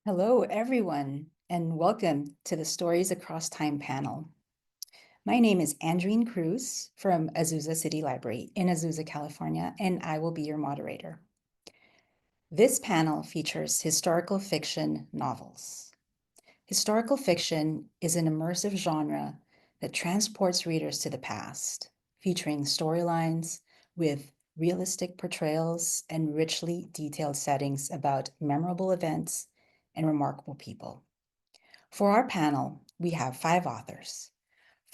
Hello, everyone, and welcome to the Stories Across Time panel. My name is Andrienne Cruz from Azusa City Library in Azusa, California, and I will be your moderator. This panel features historical fiction novels. Historical fiction is an immersive genre that transports readers to the past, featuring storylines with realistic portrayals and richly detailed settings about memorable events and remarkable people. For our panel, we have 5 authors.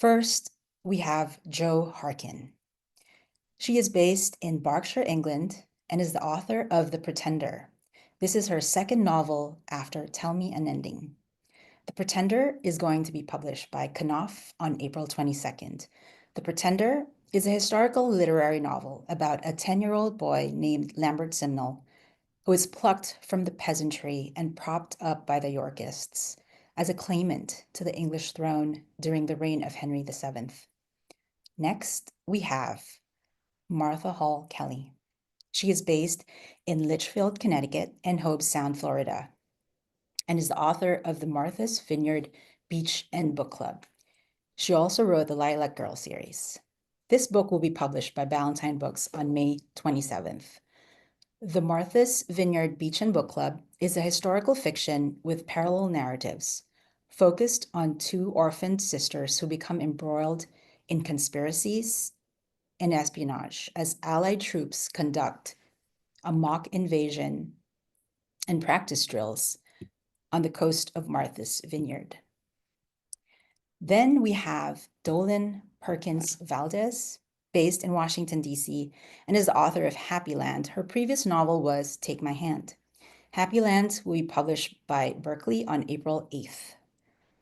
First, we have Jo Harkin. She is based in Berkshire, England, and is the author of The Pretender. This is her second novel after Tell Me an Ending. The Pretender is going to be published by Knopf on April 22nd. The Pretender is a historical literary novel about a 10-year-old boy named Lambert Simnel who was plucked from the peasantry and propped up by the Yorkists as a claimant to the English throne during the reign of Henry VII. Next, we have Martha Hall Kelly. She is based in Litchfield, Connecticut, and Hobe Sound, Florida, and is the author of the Martha's Vineyard Beach and Book Club. She also wrote the Lilac Girl series. This book will be published by Ballantine Books on May 27th. The Martha's Vineyard Beach and Book Club is a historical fiction with parallel narratives, focused on 2 orphaned sisters who become embroiled in conspiracies and espionage as Allied troops conduct a mock invasion and practice drills on the coast of Martha's Vineyard. Then we have Dolen Perkins-Valdez, based in Washington, D.C., and is the author of Happy Land. Her previous novel was Take My Hand. Happy Land will be published by Berkley on April 8th.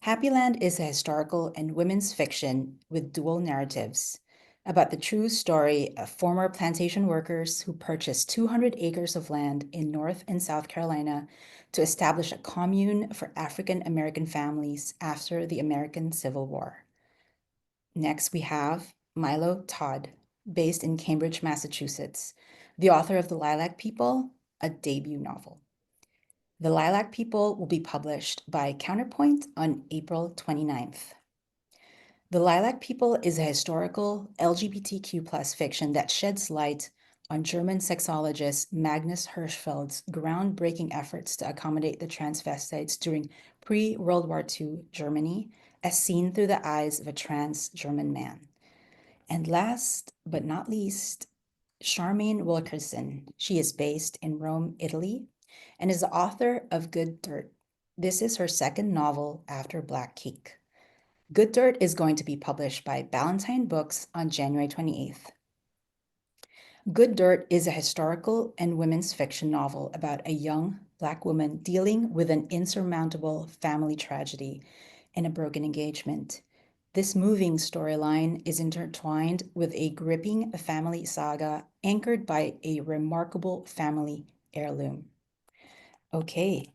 Happy Land is a historical and women's fiction with dual narratives about the true story of former plantation workers who purchased 200 acres of land in North and South Carolina to establish a commune for African American families after the American Civil War. Next, we have Milo Todd, based in Cambridge, Massachusetts, the author of The Lilac People, a debut novel. The Lilac People will be published by Counterpoint on April 29th. The Lilac People is a historical LGBTQ+ fiction that sheds light on German sexologist Magnus Hirschfeld's groundbreaking efforts to accommodate the transvestites during pre-World War II Germany, as seen through the eyes of a trans German man. And last but not least, Charmaine Wilkerson. She is based in Rome, Italy, and is the author of Good Dirt. This is her second novel after Black Cake. Good Dirt is going to be published by Ballantine Books on January 28th. Good Dirt is a historical and women's fiction novel about a young Black woman dealing with an insurmountable family tragedy and a broken engagement. This moving storyline is intertwined with a gripping family saga anchored by a remarkable family heirloom. Okay,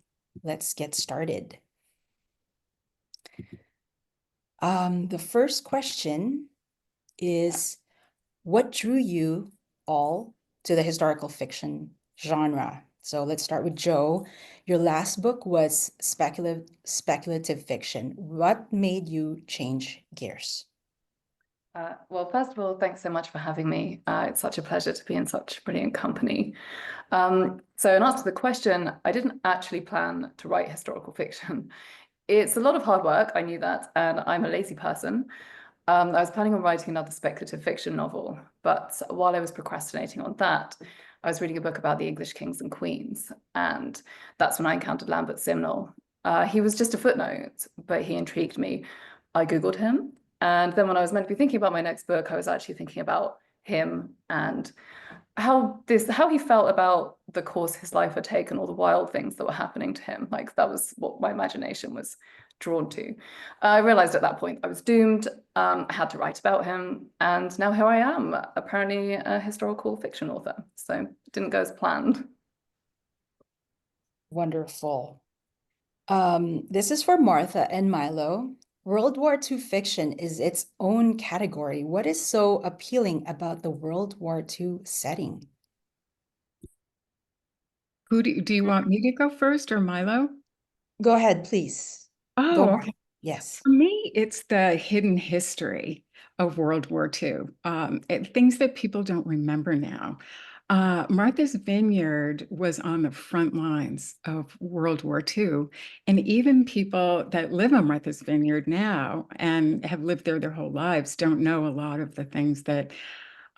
let's get started. The first question is, what drew you all to the historical fiction genre? So let's start with Jo. Your last book was speculative fiction. What made you change gears? Well, first of all, thanks so much for having me. It's such a pleasure to be in such brilliant company. So in answer to the question, I didn't actually plan to write historical fiction. It's a lot of hard work, I knew that, and I'm a lazy person. I was planning on writing another speculative fiction novel, but while I was procrastinating on that, I was reading a book about the English kings and queens, and that's when I encountered Lambert Simnel. He was just a footnote, but he intrigued me. I Googled him, and then when I was meant to be thinking about my next book, I was actually thinking about him and how he felt about the course his life had taken, all the wild things that were happening to him. Like, that was what my imagination was drawn to. I realized at that point I was doomed. I had to write about him, and now here I am, apparently a historical fiction author. So it didn't go as planned. Wonderful. This is for Martha and Milo. World War II fiction is its own category. What is so appealing about the World War II setting? Who do you want me to go first or Milo? Go ahead, please. Go Oh, on. okay. Yes. For me, it's the hidden history of World War II, things that people don't remember now. Martha's Vineyard was on the front lines of World War II, and even people that live on Martha's Vineyard now and have lived there their whole lives don't know a lot of the things that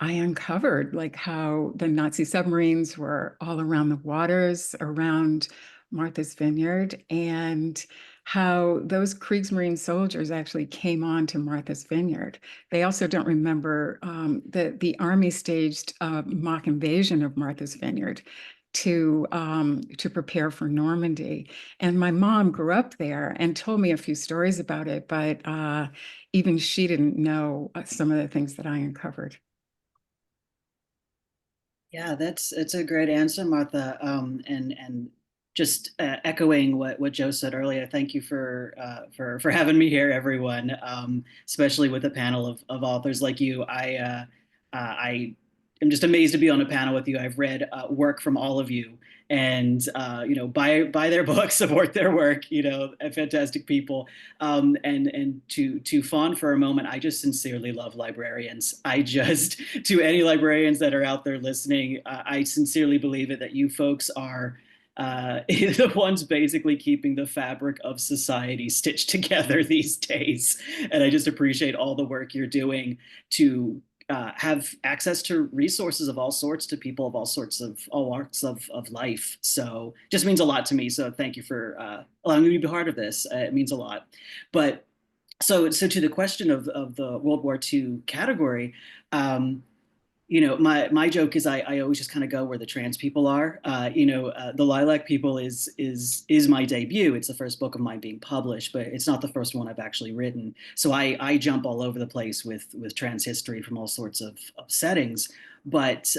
I uncovered, like how the Nazi submarines were all around the waters around Martha's Vineyard, and how those Kriegsmarine soldiers actually came on to Martha's Vineyard. They also don't remember that the Army staged a mock invasion of Martha's Vineyard to prepare for Normandy. And my mom grew up there and told me a few stories about it, but even she didn't know some of the things that I uncovered. Yeah, it's a great answer, Martha. And just echoing what Joe said earlier. Thank you for having me here, everyone. Especially with a panel of authors like you. I am just amazed to be on a panel with you. I've read work from all of you, and buy their books, support their work. Fantastic people. And to fawn for a moment, I just sincerely love librarians. To any librarians that are out there listening, I sincerely believe it that you folks are the ones basically keeping the fabric of society stitched together these days. And I just appreciate all the work you're doing to have access to resources of all sorts to people of all walks of life. So just means a lot to me. So thank you for allowing me to be part of this. It means a lot. But so to the question of the World War II category, my joke is I always just kind of go where the trans people are. The Lilac People is my debut. It's the first book of mine being published, but it's not the first one I've actually written. So I jump all over the place with trans history from all sorts of settings. But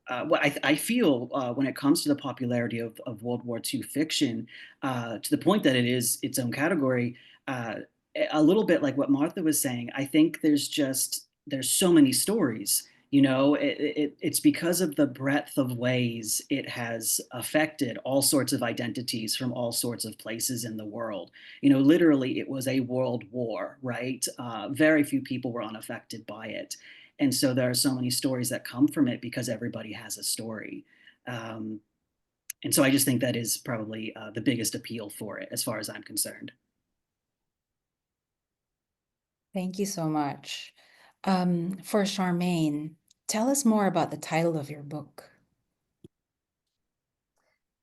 what I feel when it comes to the popularity of World War II fiction, to the point that it is its own category, a little bit like what Martha was saying, I think there's so many stories. It's because of the breadth of ways it has affected all sorts of identities from all sorts of places in the world. Literally, it was a world war, right? Very few people were unaffected by it. And so there are so many stories that come from it because everybody has a story. And so I just think that is probably the biggest appeal for it, as far as I'm concerned. Thank you so much. For Charmaine, tell us more about the title of your book.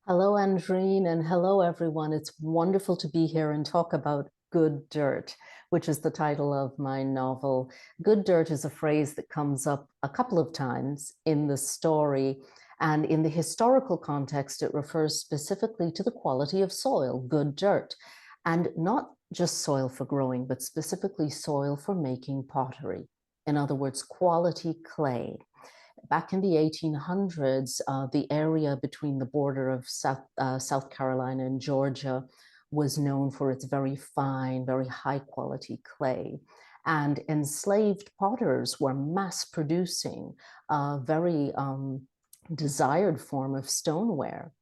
Hello, Andrienne, and hello, everyone. It's wonderful to be here and talk about Good Dirt, which is the title of my novel. Good dirt is a phrase that comes up a couple of times in the story. And in the historical context, it refers specifically to the quality of soil, good dirt, and not just soil for growing, but specifically soil for making pottery. In other words, quality clay. Back in the 1800s, the area between the border of South Carolina and Georgia was known for its very fine, very high quality clay. And enslaved potters were mass producing a very desired form of stoneware.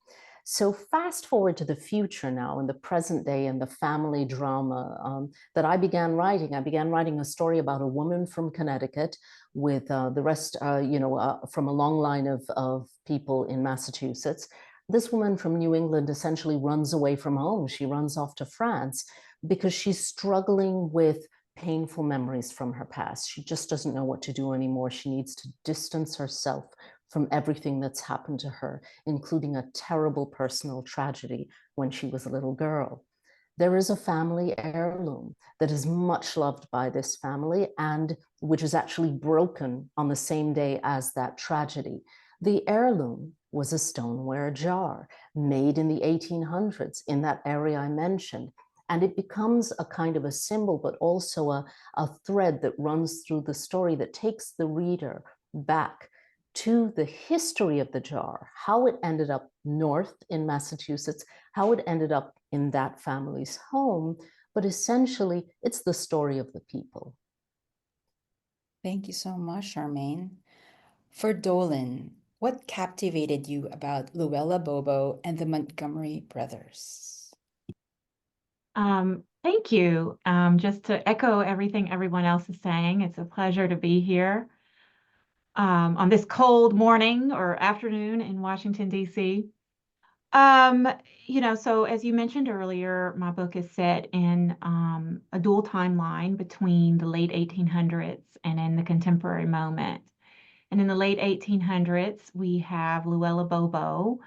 So fast forward to the future now, in the present day, and the family drama that I began writing. I began writing a story about a woman from Connecticut with the rest, from a long line of people in Massachusetts. This woman from New England essentially runs away from home. She runs off to France because she's struggling with painful memories from her past. She just doesn't know what to do anymore. She needs to distance herself from everything that's happened to her, including a terrible personal tragedy when she was a little girl. There is a family heirloom that is much loved by this family and which is actually broken on the same day as that tragedy. The heirloom was a stoneware jar made in the 1800s in that area I mentioned. And it becomes a kind of a symbol, but also a thread that runs through the story that takes the reader back to the history of the jar, how it ended up north in Massachusetts, how it ended up in that family's home, but essentially it's the story of the people. Thank you so much, Charmaine. For Dolen, what captivated you about Luella Bobo and the Montgomery brothers? Thank you. Just to echo everything everyone else is saying, it's a pleasure to be here on this cold morning or afternoon in Washington, D.C. Um, so as you mentioned earlier, my book is set in a dual timeline between the late 1800s and in the contemporary moment. And in the late 1800s, we have Luella Bobo,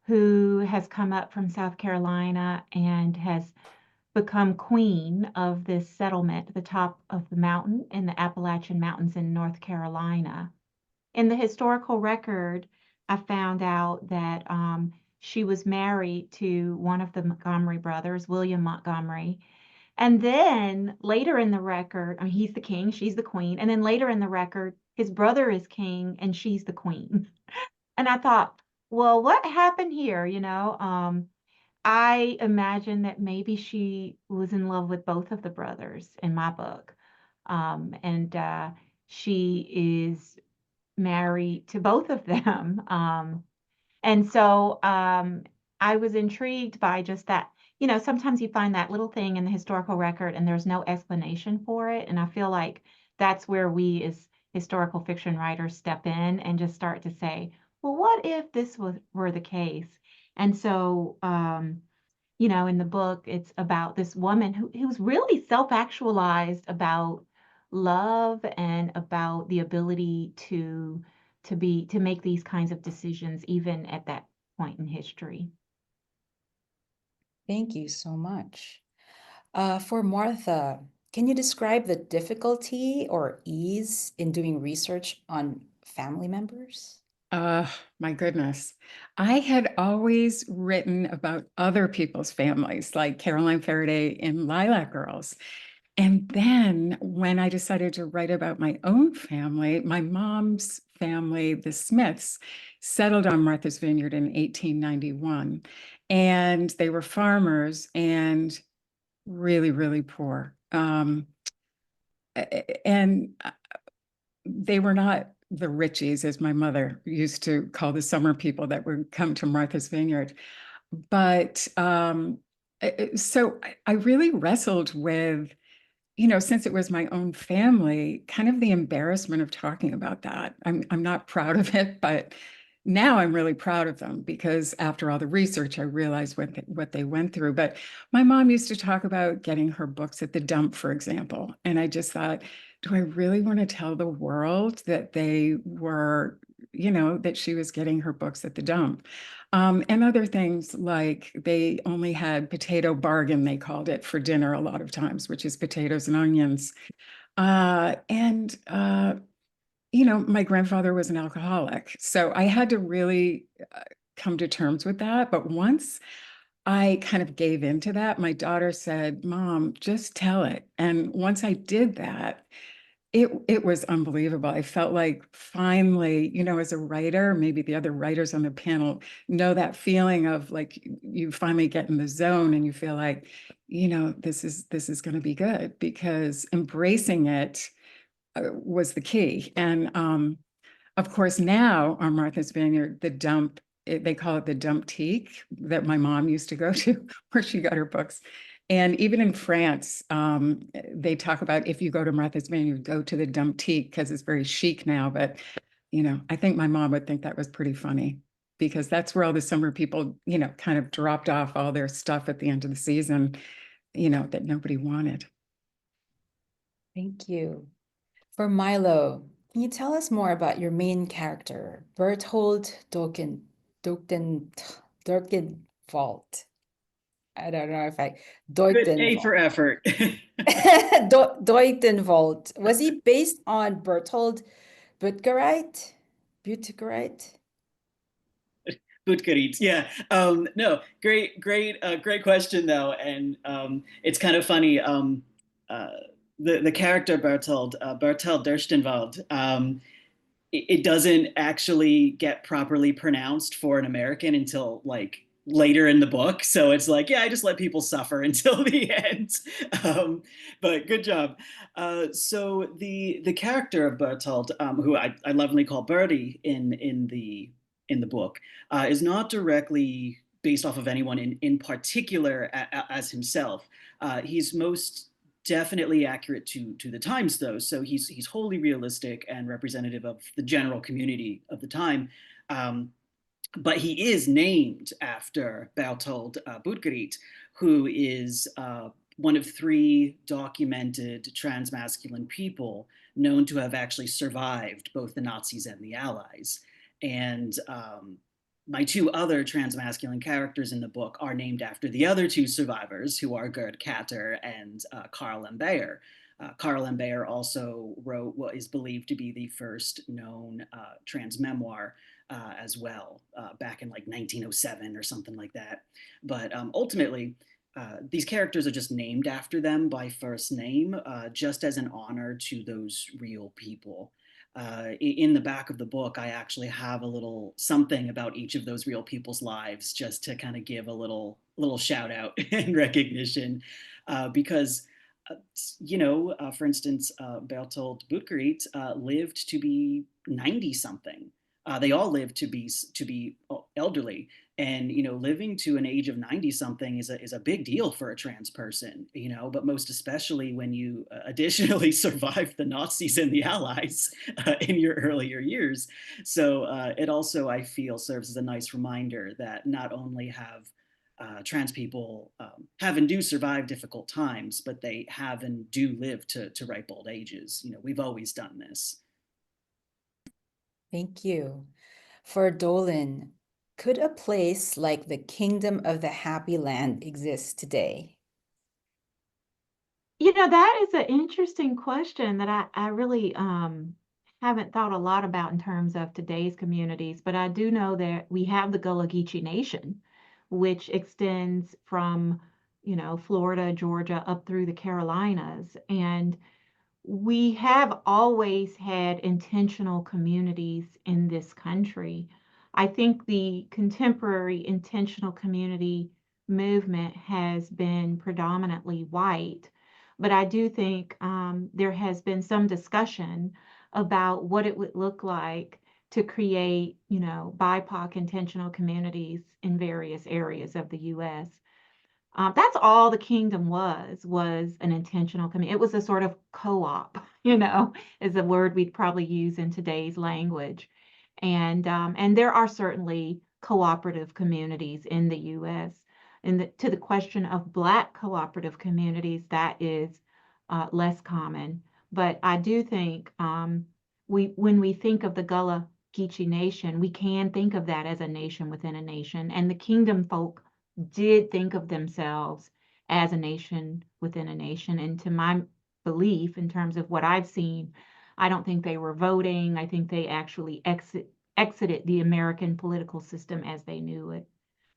who has come up from South Carolina and has become queen of this settlement at the top of the mountain in the Appalachian Mountains in North Carolina. In the historical record, I found out that she was married to one of the Montgomery brothers, William Montgomery. And then later in the record, I mean, he's the king, she's the queen. And then later in the record, his brother is king and she's the queen. And I thought, well, what happened here? I imagine that maybe she was in love with both of the brothers in my book. And she is married to both of them. And so I was intrigued by just that. Sometimes you find that little thing in the historical record and there's no explanation for it. And I feel like that's where we as historical fiction writers step in and just start to say, well, what if this were the case? And so, in the book, it's about this woman who's really self-actualized about love and about the ability to make these kinds of decisions even at that point in history. Thank you so much. For Martha, can you describe the difficulty or ease in doing research on family members? My goodness. I had always written about other people's families, like Caroline Faraday in Lilac Girls. And then when I decided to write about my own family, my mom's family, the Smiths, settled on Martha's Vineyard in 1891. And they were farmers and really, really poor. And they were not the richies, as my mother used to call the summer people that would come to Martha's Vineyard. But so I really wrestled with, since it was my own family, kind of the embarrassment of talking about that. I'm not proud of it, but now I'm really proud of them because after all the research, I realized what they went through. But my mom used to talk about getting her books at the dump, for example. And I just thought, do I really want to tell the world that they were, that she was getting her books at the dump? And other things like they only had potato bargain, they called it, for dinner a lot of times, which is potatoes and onions. My grandfather was an alcoholic. So I had to really come to terms with that. But once I kind of gave into that, my daughter said, Mom, just tell it. And once I did that, it was unbelievable. I felt like finally, as a writer, maybe the other writers on the panel know that feeling of like you finally get in the zone and you feel like, this is going to be good, because embracing it was the key. And of course, now on Martha's Vineyard, the dump, they call it the dump teak that my mom used to go to, where she got her books. And even in France, they talk about if you go to Martha's Vineyard, go to the dump teak, because it's very chic now. But, I think my mom would think that was pretty funny, because that's where all the summer people, kind of dropped off all their stuff at the end of the season, that nobody wanted. Thank you. For Milo, can you tell us more about your main character, Berthold Dirkenwald? I don't know if I Good A for Deutenwald. effort. Deutenwald. Was he based on Berthold Buttgereit? Butkeritz, yeah. No, great question though, and it's kind of funny. The character Berthold Dirstenwald, it doesn't actually get properly pronounced for an American until like later in the book. So it's like, yeah, I just let people suffer until the end. But good job. So the character of Berthold, who I lovingly call Bertie in the book, is not directly based off of anyone in particular as himself. He's most definitely accurate to the times, though. So he's wholly realistic and representative of the general community of the time. But he is named after Bertold Buttgereit, who is one of 3 documented transmasculine people known to have actually survived both the Nazis and the Allies. And my 2 other transmasculine characters in the book are named after the other 2 survivors, who are Gerd Katter and Karl Lembeyer. Karl Lembeyer also wrote what is believed to be the first known trans memoir as well, back in like 1907 or something like that. But ultimately, these characters are just named after them by first name, just as an honor to those real people. In the back of the book, I actually have a little something about each of those real people's lives, just to kind of give a little shout out and recognition, because for instance, Bertold Buttgereit lived to be 90 something. They all lived to be elderly, and living to an age of 90 something is a big deal for a trans person, but most especially when you additionally survived the Nazis and the Allies in your earlier years. So it also, I feel, serves as a nice reminder that not only have trans people have and do survive difficult times, but they have and do live to ripe old ages. We've always done this. Thank you. For Dolen, could a place like the Kingdom of the Happy Land exist today? That is an interesting question that I really haven't thought a lot about in terms of today's communities, but I do know that we have the Gullah Geechee Nation, which extends from, Florida, Georgia, up through the Carolinas. And we have always had intentional communities in this country. I think the contemporary intentional community movement has been predominantly white, but I do think there has been some discussion about what it would look like to create, BIPOC intentional communities in various areas of the U.S. That's all the kingdom was an intentional community. It was a sort of co-op, is a word we'd probably use in today's language. And there are certainly cooperative communities in the U.S. And to the question of Black cooperative communities, that is less common. But I do think when we think of the Gullah Geechee Nation, we can think of that as a nation within a nation. And the kingdom folk did think of themselves as a nation within a nation. And to my belief, in terms of what I've seen, I don't think they were voting. I think they actually exited the American political system as they knew it.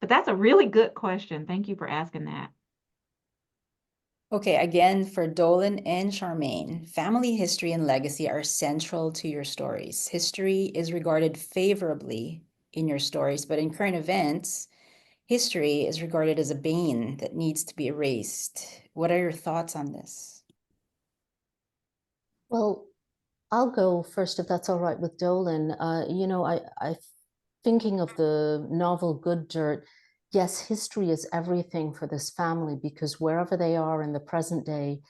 But that's a really good question. Thank you for asking that. Okay, again, for Dolen and Charmaine, family history and legacy are central to your stories. History is regarded favorably in your stories, but in current events, history is regarded as a bane that needs to be erased. What are your thoughts on this? Well, I'll go first if that's all right with Dolen. I thinking of the novel Good Dirt. Yes, history is everything for this family, because wherever they are in the present day,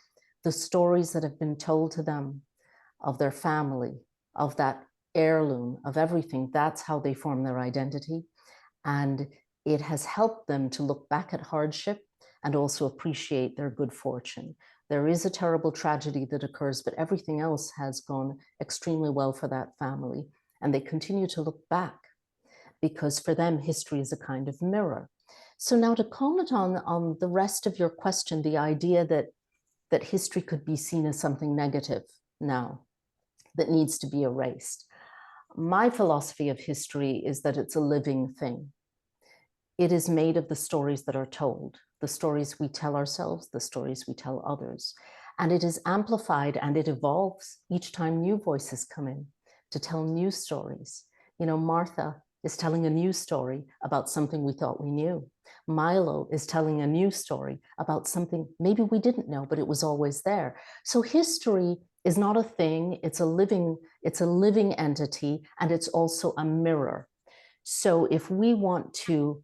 the stories that have been told to them of their family, of that heirloom, of everything, that's how they form their identity. And it has helped them to look back at hardship and also appreciate their good fortune. There is a terrible tragedy that occurs, but everything else has gone extremely well for that family. And they continue to look back, because for them, history is a kind of mirror. So now to comment on the rest of your question, the idea that history could be seen as something negative now that needs to be erased. My philosophy of history is that it's a living thing. It is made of the stories that are told, the stories we tell ourselves, the stories we tell others. And it is amplified and it evolves each time new voices come in to tell new stories. Martha is telling a new story about something we thought we knew. Milo is telling a new story about something maybe we didn't know, but it was always there. So history is not a thing, it's a living entity, and it's also a mirror. So if we want to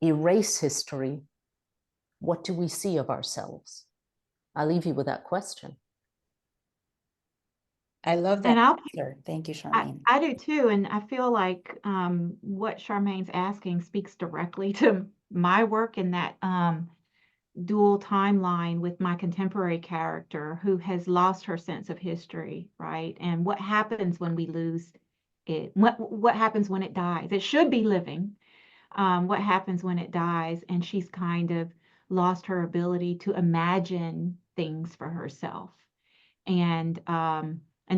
erase history, what do we see of ourselves? I'll leave you with that question. I love that And I'll answer. Thank you, Charmaine. I do too, and I feel like what Charmaine's asking speaks directly to my work in that dual timeline with my contemporary character who has lost her sense of history, right? And what happens when we lose it? What happens when it dies? It should be living. What happens when it dies? And she's kind of lost her ability to imagine things for herself. And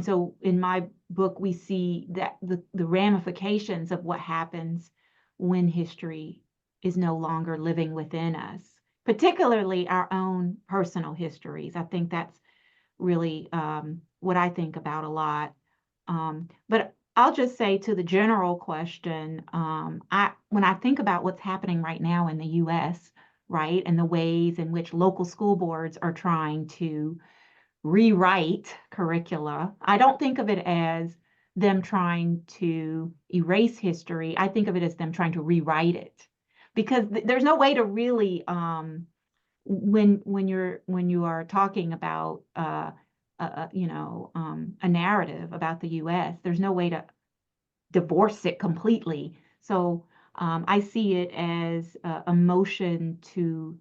so in my book, we see that the ramifications of what happens when history is no longer living within us, particularly our own personal histories. I think that's really what I think about a lot. But I'll just say to the general question, when I think about what's happening right now in the US, right, and the ways in which local school boards are trying to rewrite curricula, I don't think of it as them trying to erase history. I think of it as them trying to rewrite it, because there's no way to really when you are talking about a narrative about the U.S., there's no way to divorce it completely. So I see it as a motion to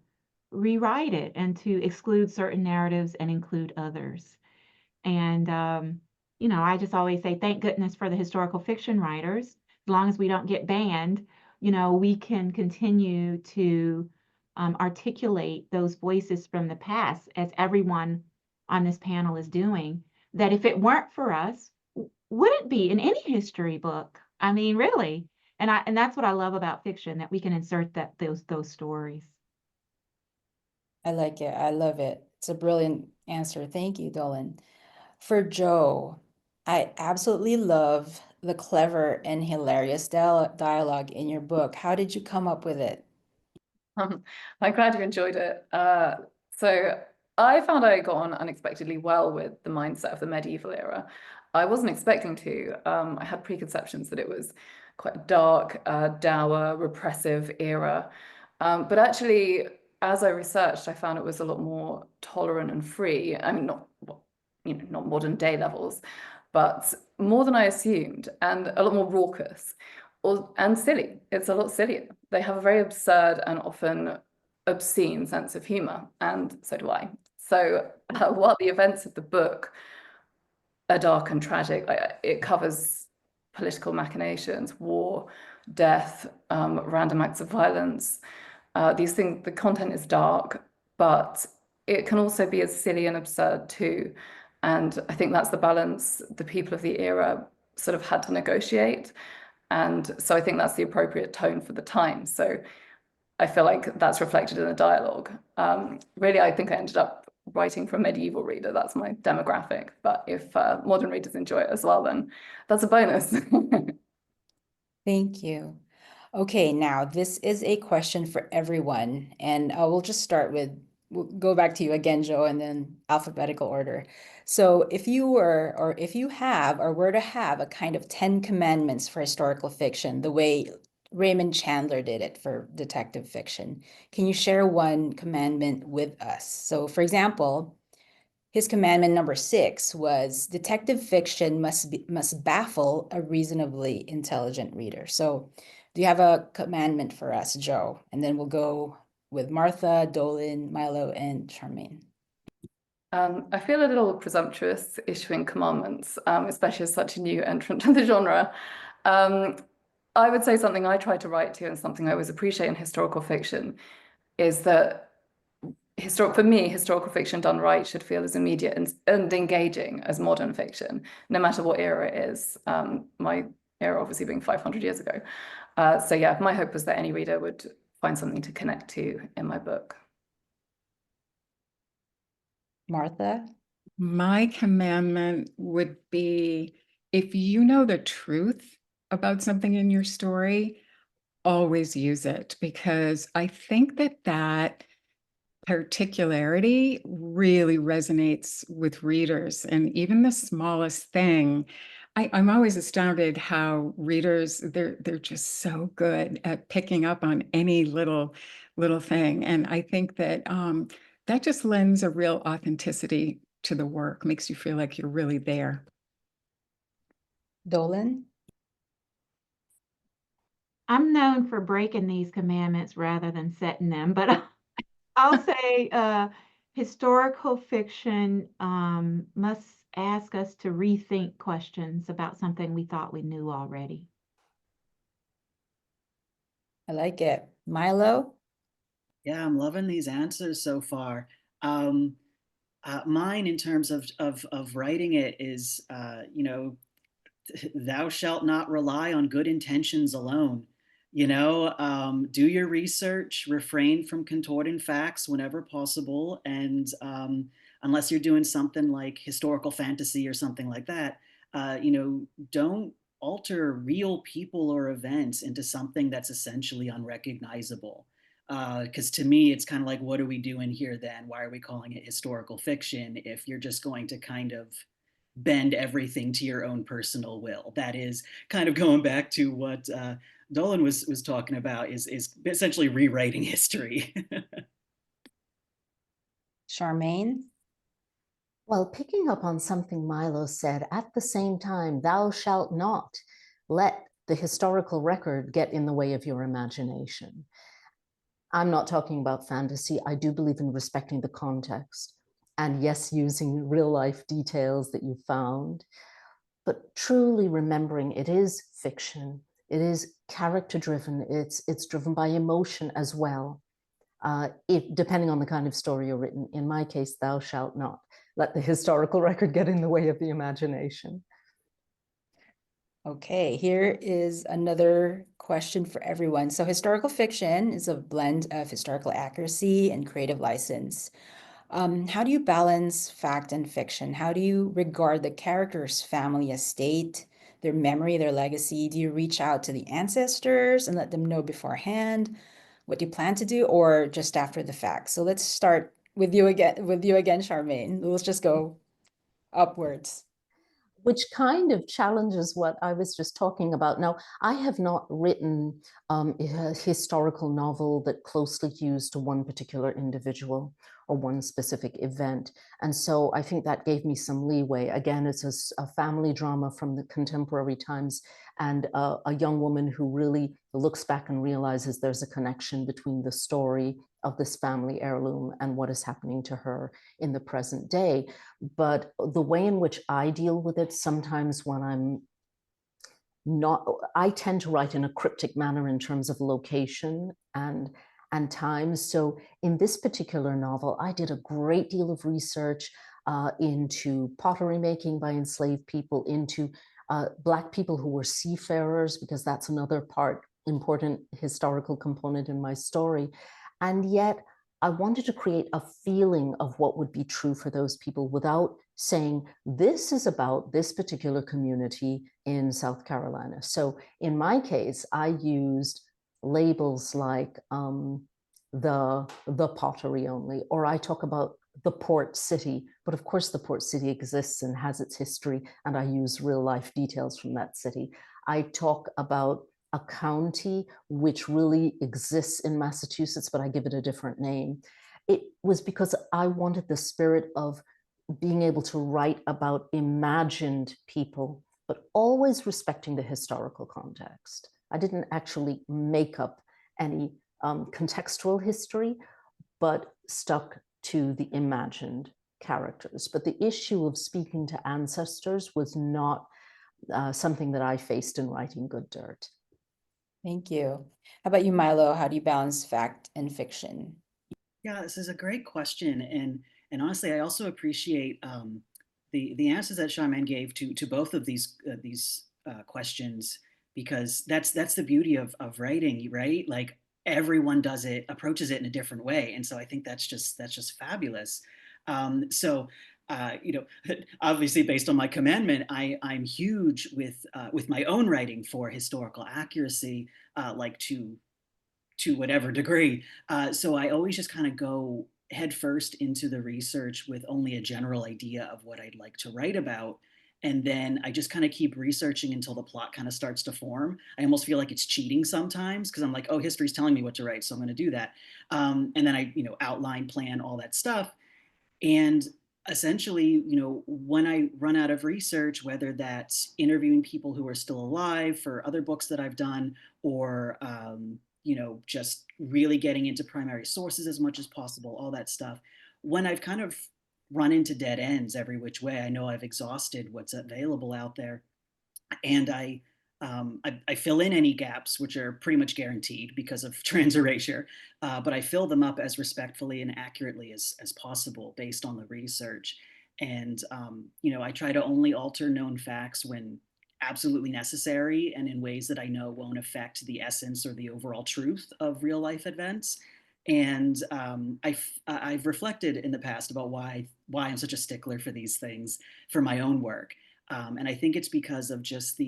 rewrite it and to exclude certain narratives and include others. And, I just always say, thank goodness for the historical fiction writers. As long as we don't get banned, we can continue to articulate those voices from the past, as everyone on this panel is doing, that if it weren't for us, wouldn't be in any history book. I mean, really. And that's what I love about fiction, that we can insert those stories. I like it. I love it. It's a brilliant answer. Thank you, Dolen. For Joe, I absolutely love the clever and hilarious dialogue in your book. How did you come up with it? I'm glad you enjoyed it. So I found I got on unexpectedly well with the mindset of the medieval era. I wasn't expecting to. I had preconceptions that it was quite a dark, dour, repressive era. But actually, as I researched, I found it was a lot more tolerant and free. I mean, not modern day levels, but more than I assumed, and a lot more raucous and silly. It's a lot sillier. They have a very absurd and often obscene sense of humor, and so do I. So while the events of the book are dark and tragic, it covers political machinations, war, death, random acts of violence. These things, the content is dark, but it can also be as silly and absurd too. And I think that's the balance the people of the era sort of had to negotiate. And so I think that's the appropriate tone for the time. So I feel like that's reflected in the dialogue. Really, I think I ended up writing for a medieval reader. That's my demographic. But if modern readers enjoy it as well, then that's a bonus. Thank you. Okay, now this is a question for everyone, and we'll just start with, we'll go back to you again, Joe, and then alphabetical order. So if you were, or if you have, or were to have a kind of 10 commandments for historical fiction, the way Raymond Chandler did it for detective fiction, can you share one commandment with us? So for example, his commandment number 6 was detective fiction must baffle a reasonably intelligent reader. So do you have a commandment for us, Joe? And then we'll go with Martha, Dolen, Milo, and Charmaine. I feel a little presumptuous issuing commandments, especially as such a new entrant to the genre. I would say something I try to write to and something I always appreciate in historical fiction is that for me, historical fiction done right should feel as immediate and engaging as modern fiction, no matter what era it is. My era obviously being 500 years ago. So yeah, my hope was that any reader would find something to connect to in my book. Martha? My commandment would be, if you know the truth about something in your story, always use it, because I think that particularity really resonates with readers. And even the smallest thing, I'm always astounded how readers, they're just so good at picking up on any little thing. And I think that that just lends a real authenticity to the work, makes you feel like you're really there. Dolen? I'm known for breaking these commandments rather than setting them, but I'll say historical fiction must ask us to rethink questions about something we thought we knew already. I like it. Milo? Yeah, I'm loving these answers so far. Mine, in terms of writing it, is thou shalt not rely on good intentions alone. Do your research, refrain from contorting facts whenever possible, and unless you're doing something like historical fantasy or something like that, don't alter real people or events into something that's essentially unrecognizable. Because to me, it's kind of like, what are we doing here then? Why are we calling it historical fiction if you're just going to kind of bend everything to your own personal will? That is kind of going back to what Dolen was talking about, is essentially rewriting history. Charmaine? Well, picking up on something Milo said, at the same time, thou shalt not let the historical record get in the way of your imagination. I'm not talking about fantasy. I do believe in respecting the context. And yes, using real life details that you found, but truly remembering it is fiction. It is character driven. It's driven by emotion as well. Depending on the kind of story you're written. In my case, thou shalt not let the historical record get in the way of the imagination. Okay, here is another question for everyone. So historical fiction is a blend of historical accuracy and creative license. How do you balance fact and fiction? How do you regard the character's family estate, their memory, their legacy? Do you reach out to the ancestors and let them know beforehand what you plan to do, or just after the fact? So let's start with you again, Charmaine. Let's just go upwards. Which kind of challenges what I was just talking about. Now, I have not written a historical novel that closely used to one particular individual or one specific event. And so I think that gave me some leeway. Again, it's a family drama from the contemporary times, and a young woman who really looks back and realizes there's a connection between the story of this family heirloom and what is happening to her in the present day. But the way in which I deal with it, sometimes when I'm not, I tend to write in a cryptic manner in terms of location and time. So in this particular novel, I did a great deal of research into pottery making by enslaved people, into Black people who were seafarers, because that's another important historical component in my story. And yet I wanted to create a feeling of what would be true for those people without saying, this is about this particular community in South Carolina. So in my case, I used labels like the pottery only, or I talk about the port city, but of course the port city exists and has its history, and I use real life details from that city. I talk about a county which really exists in Massachusetts, but I give it a different name. It was because I wanted the spirit of being able to write about imagined people, but always respecting the historical context. I didn't actually make up any contextual history, but stuck to the imagined characters. But the issue of speaking to ancestors was not something that I faced in writing Good Dirt. Thank you. How about you, Milo? How do you balance fact and fiction? Yeah, this is a great question, and honestly, I also appreciate the answers that Charmaine gave to both of these questions, because that's the beauty of writing, right? Like, everyone approaches it in a different way, and so I think that's just fabulous. Obviously, based on my commandment, I'm huge with my own writing for historical accuracy, like to whatever degree. So I always just kind of go headfirst into the research with only a general idea of what I'd like to write about. And then I just kind of keep researching until the plot kind of starts to form. I almost feel like it's cheating sometimes because I'm like, oh, history's telling me what to write, so I'm going to do that. And then I, outline, plan, all that stuff. And essentially, when I run out of research, whether that's interviewing people who are still alive for other books that I've done, or just really getting into primary sources as much as possible, all that stuff. When I've kind of run into dead ends every which way, I know I've exhausted what's available out there, and I fill in any gaps, which are pretty much guaranteed because of trans erasure, but I fill them up as respectfully and accurately as possible based on the research. And, I try to only alter known facts when absolutely necessary and in ways that I know won't affect the essence or the overall truth of real life events. And I've reflected in the past about why I'm such a stickler for these things for my own work. And I think it's because of just for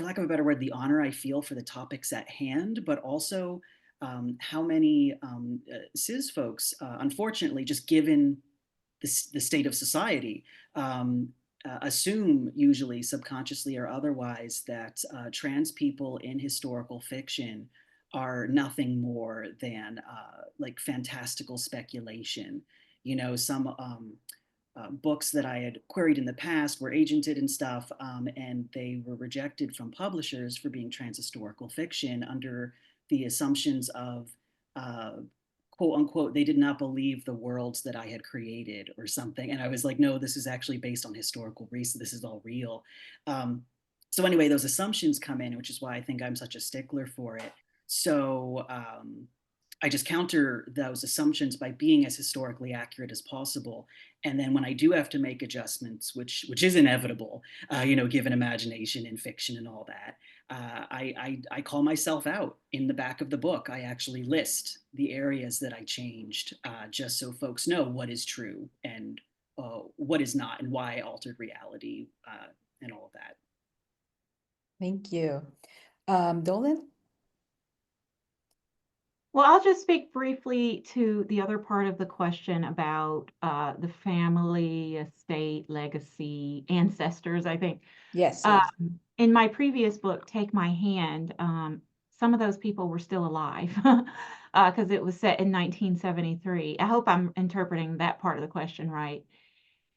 lack of a better word, the honor I feel for the topics at hand, but also how many cis folks, unfortunately, just given the state of society, assume, usually subconsciously or otherwise, that trans people in historical fiction are nothing more than like fantastical speculation. Some books that I had queried in the past were agented and stuff, and they were rejected from publishers for being transhistorical fiction under the assumptions of quote unquote, they did not believe the worlds that I had created or something. And I was like, no, this is actually based on historical reason. This is all real. So anyway, those assumptions come in, which is why I think I'm such a stickler for it. So I just counter those assumptions by being as historically accurate as possible. And then when I do have to make adjustments, which is inevitable, given imagination and fiction and all that, I call myself out in the back of the book. I actually list the areas that I changed, just so folks know what is true and what is not, and why I altered reality and all of that. Thank you. Dolen? Well, I'll just speak briefly to the other part of the question about the family, estate, legacy, ancestors, I think. Yes. In my previous book, Take My Hand, some of those people were still alive because it was set in 1973. I hope I'm interpreting that part of the question right.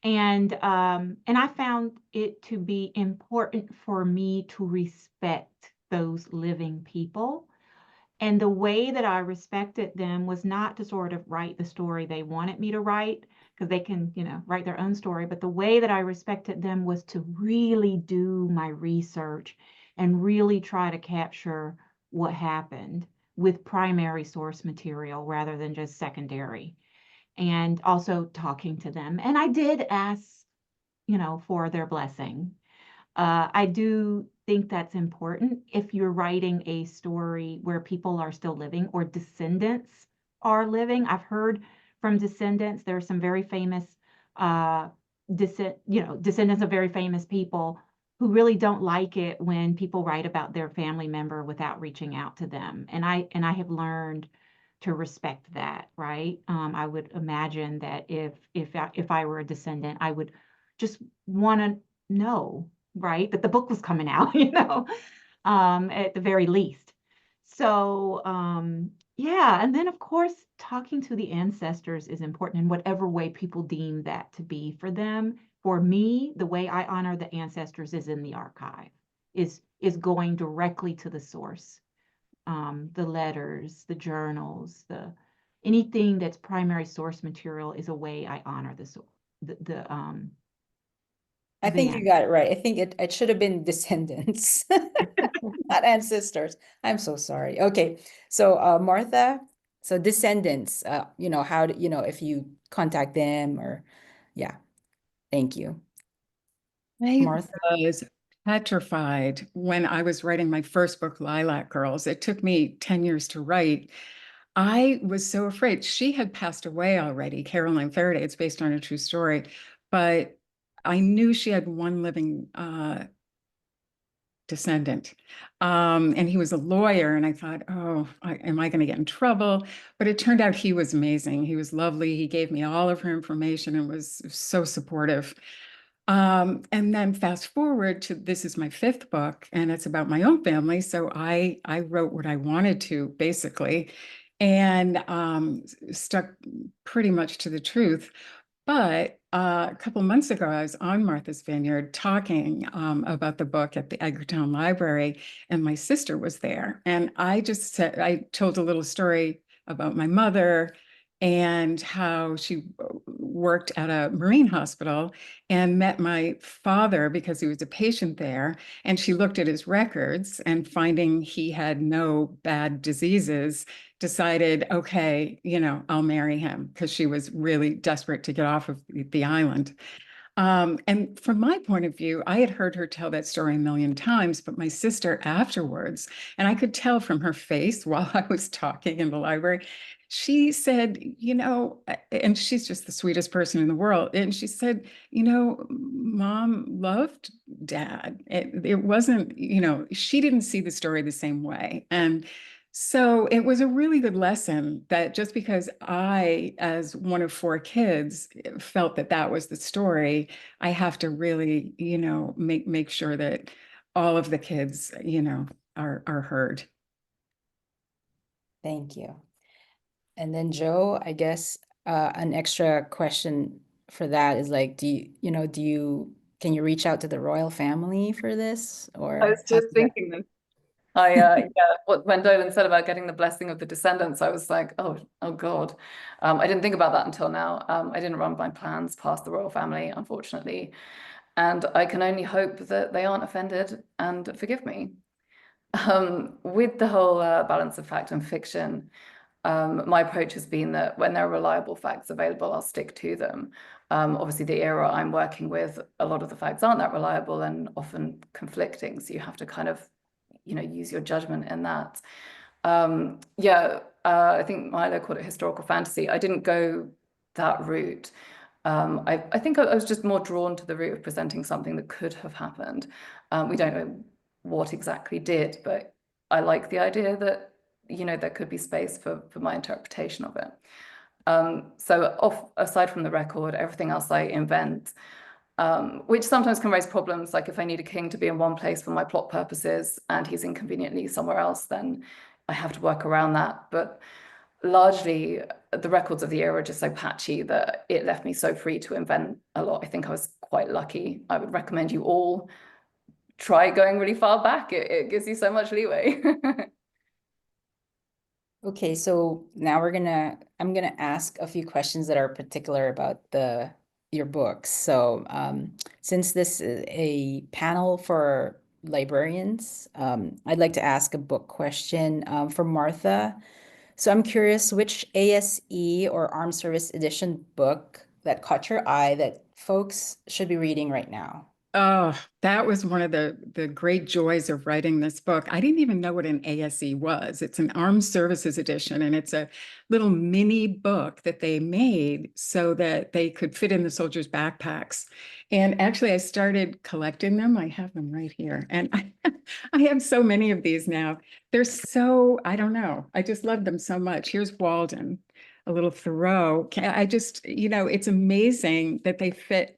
And I found it to be important for me to respect those living people. And the way that I respected them was not to sort of write the story they wanted me to write, because they can, write their own story. But the way that I respected them was to really do my research and really try to capture what happened with primary source material rather than just secondary. And also talking to them. And I did ask, for their blessing. I do think that's important if you're writing a story where people are still living or descendants are living. I've heard from descendants, there are some very famous descendants of very famous people who really don't like it when people write about their family member without reaching out to them. And I have learned to respect that, right? I would imagine that if I were a descendant, I would just want to know, right, that the book was coming out, at the very least. So yeah, and then of course talking to the ancestors is important in whatever way people deem that to be for them. For me, the way I honor the ancestors is in the archive, is going directly to the source. The letters, the journals, anything that's primary source material is a way I honor I think you got it right. I think it should have been descendants, not ancestors. I'm so sorry. Okay, so Martha, so descendants, how do if you contact them or, yeah, thank you. Martha? Was petrified when I was writing my first book, Lilac Girls. It took me 10 years to write. I was so afraid. She had passed away already, Caroline Faraday. It's based on a true story, but I knew she had one living descendant, and he was a lawyer. And I thought, oh, am I going to get in trouble? But it turned out he was amazing. He was lovely. He gave me all of her information and was so supportive. And then fast forward to, this is my 5th book, and it's about my own family. So I wrote what I wanted to, basically, and stuck pretty much to the truth. But a couple months ago, I was on Martha's Vineyard talking about the book at the Edgartown Library, and my sister was there. And I told a little story about my mother and how she worked at a Marine hospital and met my father because he was a patient there. And she looked at his records and, finding he had no bad diseases, decided, okay, I'll marry him, because she was really desperate to get off of the island. And from my point of view, I had heard her tell that story a million times, but my sister afterwards, and I could tell from her face while I was talking in the library, she said, and she's just the sweetest person in the world. And she said, Mom loved Dad. It wasn't, she didn't see the story the same way. And so it was a really good lesson that just because I, as one of 4 kids, felt that that was the story, I have to really, make sure that all of the kids, are heard. Thank you. And then Joe, I guess an extra question for that is like, can you reach out to the royal family for this? Or I was how just does that- thinking this. When Dolen said about getting the blessing of the descendants, I was like, oh God. I didn't think about that until now. I didn't run my plans past the royal family, unfortunately. And I can only hope that they aren't offended and forgive me. With the whole balance of fact and fiction, my approach has been that when there are reliable facts available, I'll stick to them. Obviously, the era I'm working with, a lot of the facts aren't that reliable and often conflicting. So you have to kind of, use your judgment in that. I think Milo called it historical fantasy. I didn't go that route. I think I was just more drawn to the route of presenting something that could have happened. We don't know what exactly did, but I like the idea that, there could be space for my interpretation of it. So aside from the record, everything else I invent, which sometimes can raise problems. Like if I need a king to be in one place for my plot purposes and he's inconveniently somewhere else, then I have to work around that. But largely, the records of the era are just so patchy that it left me so free to invent a lot. I think I was quite lucky. I would recommend you all try going really far back. It gives you so much leeway. Okay, so now I'm gonna ask a few questions that are particular about your books. So since this is a panel for librarians, I'd like to ask a book question for Martha. So I'm curious, which ASE or Armed Service Edition book that caught your eye that folks should be reading right now? Oh, that was one of the great joys of writing this book. I didn't even know what an ASE was. It's an Armed Services Edition, and it's a little mini book that they made so that they could fit in the soldiers' backpacks. And actually, I started collecting them. I have them right here. And I have so many of these now. They're so, I don't know. I just love them so much. Here's Walden, a little Thoreau. I just, it's amazing that they fit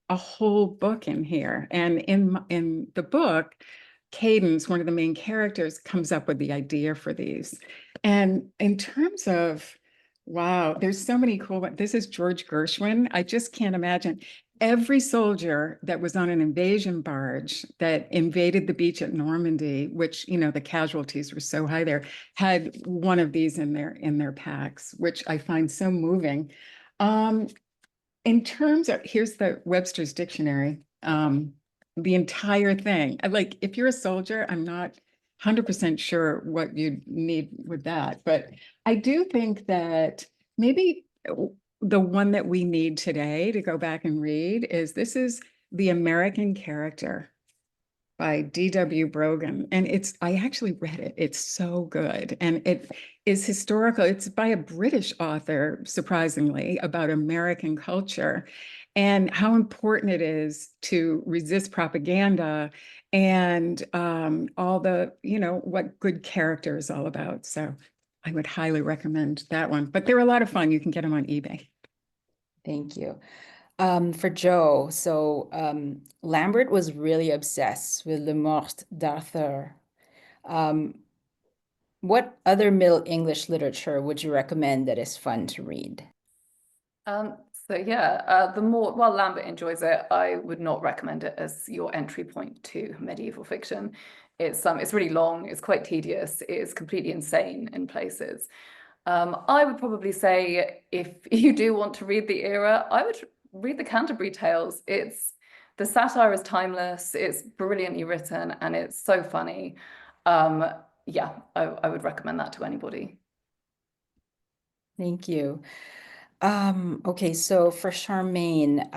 a whole book in here. And in the book, Cadence, one of the main characters, comes up with the idea for these. And in terms of, wow, there's so many cool ones. This is George Gershwin. I just can't imagine. Every soldier that was on an invasion barge that invaded the beach at Normandy, which, the casualties were so high there, had one of these in their packs, which I find so moving. In terms of, here's the Webster's Dictionary, the entire thing. Like, if you're a soldier, I'm not 100% sure what you need with that, but I do think that maybe the one that we need today to go back and read is The American Character by D.W. Brogan. And I actually read it. It's so good. And it is historical. It's by a British author, surprisingly, about American culture and how important it is to resist propaganda and all the, what good character is all about. So I would highly recommend that one. But they're a lot of fun. You can get them on eBay. Thank you. For Joe, so Lambert was really obsessed with Le Mort d'Arthur. Um, what other Middle English literature would you recommend that is fun to read? So yeah, the more, while Lambert enjoys it, I would not recommend it as your entry point to medieval fiction. It's really long, it's quite tedious, it is completely insane in places. I would probably say if you do want to read the era, I would read the Canterbury Tales. The satire is timeless, it's brilliantly written, and it's so funny. Yeah, I would recommend that to anybody. Thank you. Okay, so for Charmaine,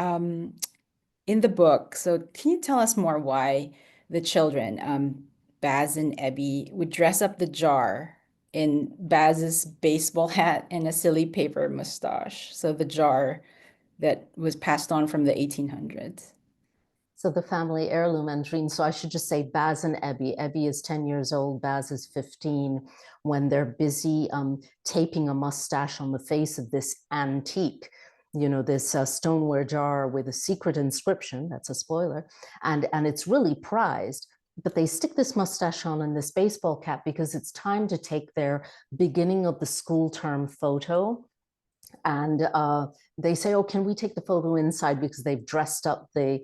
in the book, so can you tell us more why the children, Baz and Ebby, would dress up the jar in Baz's baseball hat and a silly paper mustache? So the jar that was passed on from the 1800s. So the family heirloom, Andrienne. So I should just say Baz and Ebby. Ebby is 10 years old, Baz is 15, when they're busy taping a mustache on the face of this antique, this stoneware jar with a secret inscription. That's a spoiler. And it's really prized. But they stick this mustache on and this baseball cap because it's time to take their beginning of the school term photo. And they say, oh, can we take the photo inside, because they've dressed up the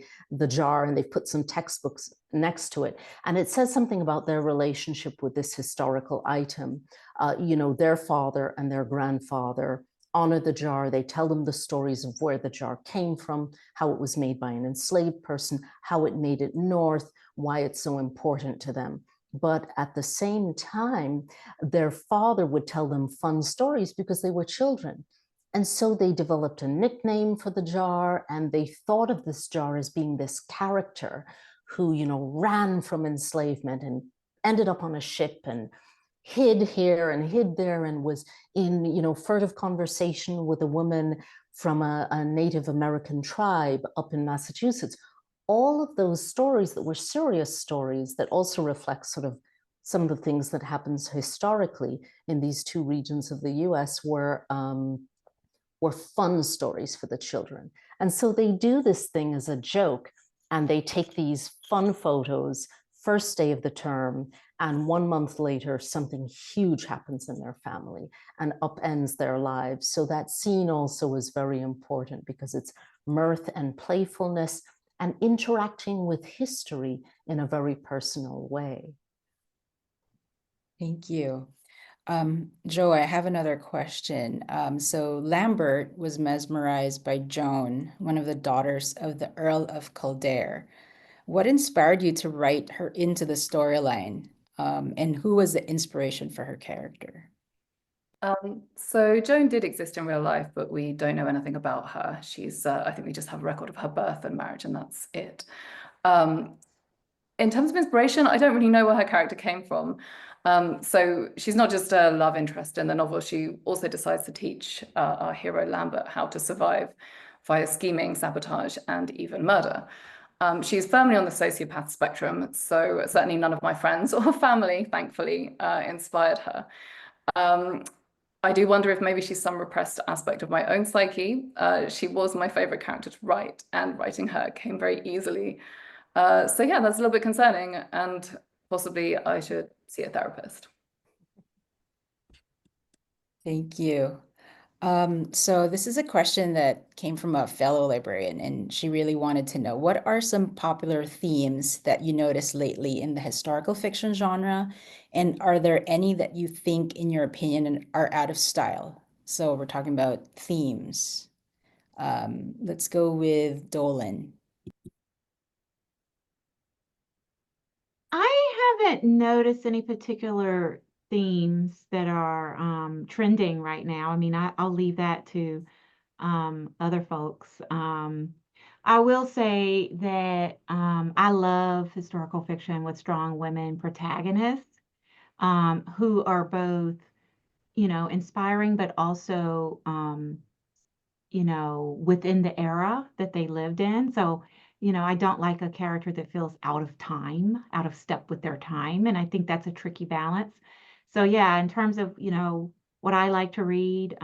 jar and they've put some textbooks next to it. And it says something about their relationship with this historical item. Their father and their grandfather honor the jar. They tell them the stories of where the jar came from, how it was made by an enslaved person, how it made it north, why it's so important to them. But at the same time, their father would tell them fun stories because they were children. And so they developed a nickname for the jar, and they thought of this jar as being this character who, ran from enslavement and ended up on a ship and hid here and hid there and was in, furtive conversation with a woman from a Native American tribe up in Massachusetts. All of those stories that were serious stories that also reflect sort of some of the things that happens historically in these two regions of the US were fun stories for the children. And so they do this thing as a joke, and they take these fun photos first day of the term, and 1 month later, something huge happens in their family and upends their lives. So that scene also is very important because it's mirth and playfulness and interacting with history in a very personal way. Thank you. Joe, I have another question. So Lambert was mesmerized by Joan, one of the daughters of the Earl of Kildare. What inspired you to write her into the storyline? And who was the inspiration for her character? So Joan did exist in real life, but we don't know anything about her. She's, I think we just have a record of her birth and marriage, and that's it. In terms of inspiration, I don't really know where her character came from. So she's not just a love interest in the novel. She also decides to teach our hero Lambert how to survive via scheming, sabotage, and even murder. She's firmly on the sociopath spectrum, so certainly none of my friends or family, thankfully, inspired her. I do wonder if maybe she's some repressed aspect of my own psyche. She was my favorite character to write, and writing her came very easily. So yeah, that's a little bit concerning, and possibly I should see a therapist. Thank you. So this is a question that came from a fellow librarian, and she really wanted to know, what are some popular themes that you noticed lately in the historical fiction genre? And are there any that you think, in your opinion, are out of style? So we're talking about themes. Let's go with Dolen. I haven't noticed any particular themes that are trending right now. I mean, I'll leave that to other folks. I will say that I love historical fiction with strong women protagonists who are both, inspiring, but also, within the era that they lived in. So, I don't like a character that feels out of time, out of step with their time. And I think that's a tricky balance. So yeah, in terms of, what I like to read,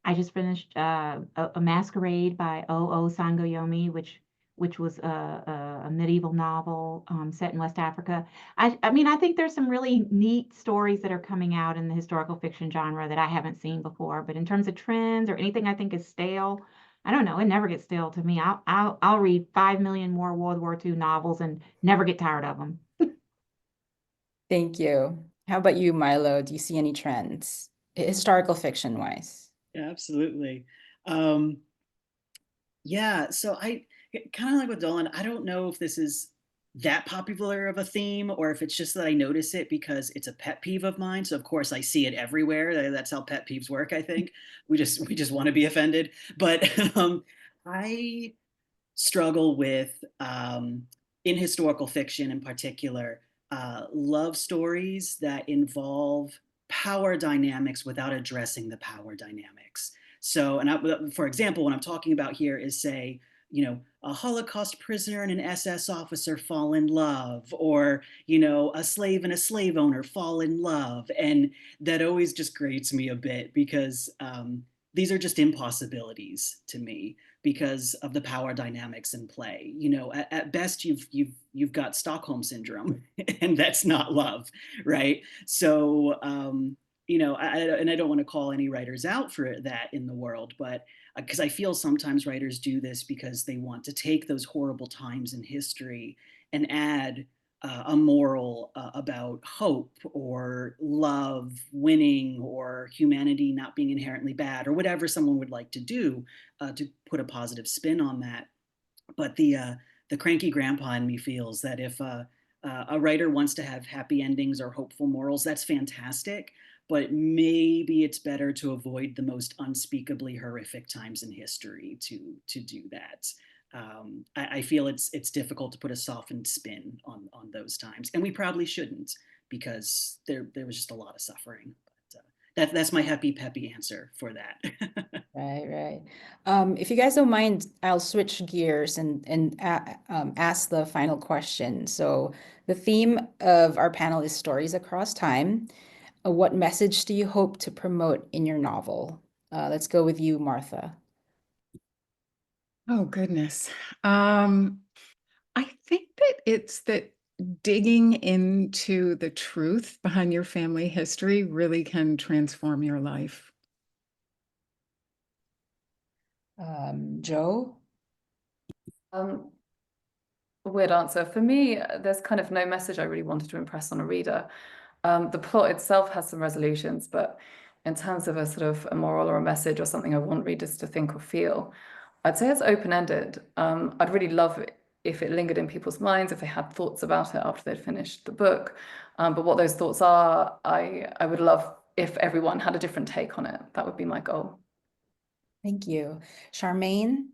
I just finished a Masquerade by O.O. Sangoyomi, which was a medieval novel set in West Africa. I mean, I think there's some really neat stories that are coming out in the historical fiction genre that I haven't seen before. But in terms of trends or anything I think is stale, I don't know. It never gets stale to me. I'll read 5 million more World War II novels and never get tired of them. Thank you. How about you, Milo? Do you see any trends, historical fiction wise? Yeah, absolutely. Yeah, so I kind of like with Dolen, I don't know if this is that popular of a theme or if it's just that I notice it because it's a pet peeve of mine. So of course I see it everywhere. That's how pet peeves work, I think. We just want to be offended. But I struggle with in historical fiction in particular, love stories that involve power dynamics without addressing the power dynamics. So, for example, what I'm talking about here is, say, a Holocaust prisoner and an SS officer fall in love, or, a slave and a slave owner fall in love. And that always just grates me a bit because these are just impossibilities to me because of the power dynamics in play. At best, you've got Stockholm syndrome, and that's not love, right? So, I don't want to call any writers out for that in the world, but because I feel sometimes writers do this because they want to take those horrible times in history and add a moral about hope or love winning or humanity not being inherently bad or whatever someone would like to do to put a positive spin on that. But the cranky grandpa in me feels that if a writer wants to have happy endings or hopeful morals, that's fantastic. But maybe it's better to avoid the most unspeakably horrific times in history to do that. I feel it's difficult to put a softened spin on those times, and we probably shouldn't because there was just a lot of suffering. But that's my happy peppy answer for that. Right. If you guys don't mind, I'll switch gears and ask the final question. So the theme of our panel is stories across time. What message do you hope to promote in your novel? Let's go with you, Martha. Oh, goodness. I think that it's that digging into the truth behind your family history really can transform your life. Joe? Weird answer. For me, there's kind of no message I really wanted to impress on a reader. The plot itself has some resolutions, but in terms of a sort of a moral or a message or something I want readers to think or feel, I'd say it's open-ended. I'd really love it if it lingered in people's minds, if they had thoughts about it after they'd finished the book. But what those thoughts are, I would love if everyone had a different take on it. That would be my goal. Thank you. Charmaine?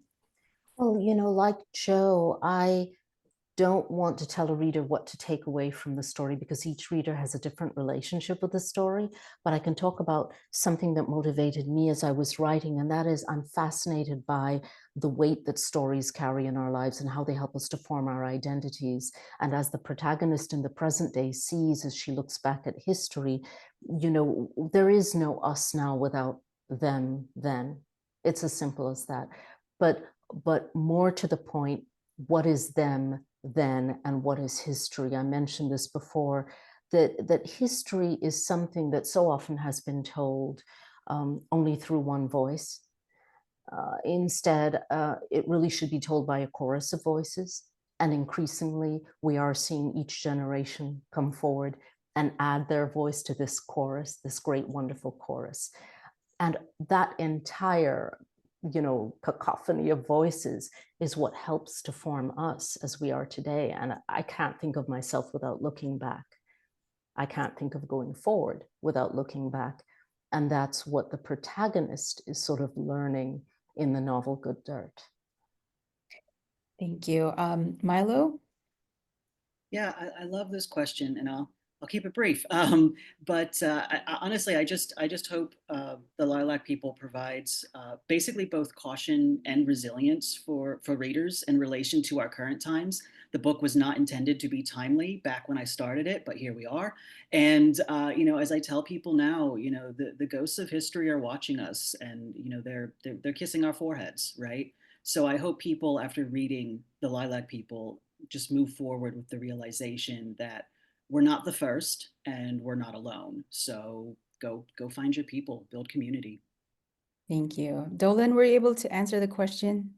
Well, like Joe, I don't want to tell a reader what to take away from the story because each reader has a different relationship with the story. But I can talk about something that motivated me as I was writing, and that is I'm fascinated by the weight that stories carry in our lives and how they help us to form our identities. And as the protagonist in the present day sees as she looks back at history, there is no us now without them then. It's as simple as that. But more to the point, what is them then and what is history? I mentioned this before, that history is something that so often has been told only through one voice. Instead, it really should be told by a chorus of voices. And increasingly, we are seeing each generation come forward and add their voice to this chorus, this great, wonderful chorus. And that entire cacophony of voices is what helps to form us as we are today. And I can't think of myself without looking back. I can't think of going forward without looking back. And that's what the protagonist is sort of learning in the novel Good Dirt. Thank you. Milo? Yeah, I love this question, and I'll I'll keep it brief. Honestly, I just hope the Lilac people provides basically both caution and resilience for readers in relation to our current times. The book was not intended to be timely back when I started it, but here we are. And as I tell people now, the ghosts of history are watching us, and they're kissing our foreheads, right? So I hope people, after reading the Lilac people, just move forward with the realization that we're not the first and we're not alone. So go find your people, build community. Thank you. Dolen, were you able to answer the question?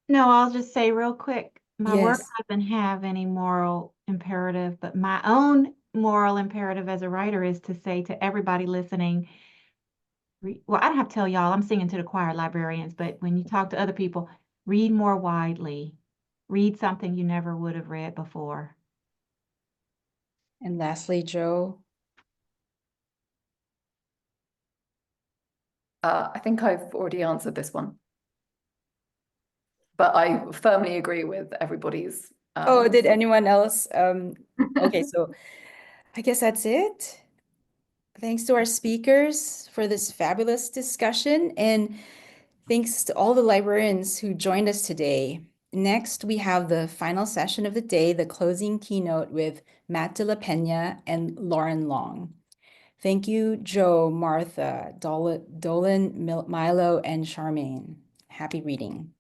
No, I'll just say real quick, my work Yes. doesn't have any moral imperative, but my own moral imperative as a writer is to say to everybody listening, well, I don't have to tell y'all, I'm singing to the choir, librarians, but when you talk to other people, read more widely. Read something you never would have read before. And lastly, Joe. I think I've already answered this one, but I firmly agree with everybody's. Oh, did anyone else? Okay, so I guess that's it. Thanks to our speakers for this fabulous discussion, and thanks to all the librarians who joined us today. Next, we have the final session of the day, the closing keynote with Matt de la Peña and Lauren Long. Thank you, Joe, Martha, Dolen, Milo, and Charmaine. Happy reading.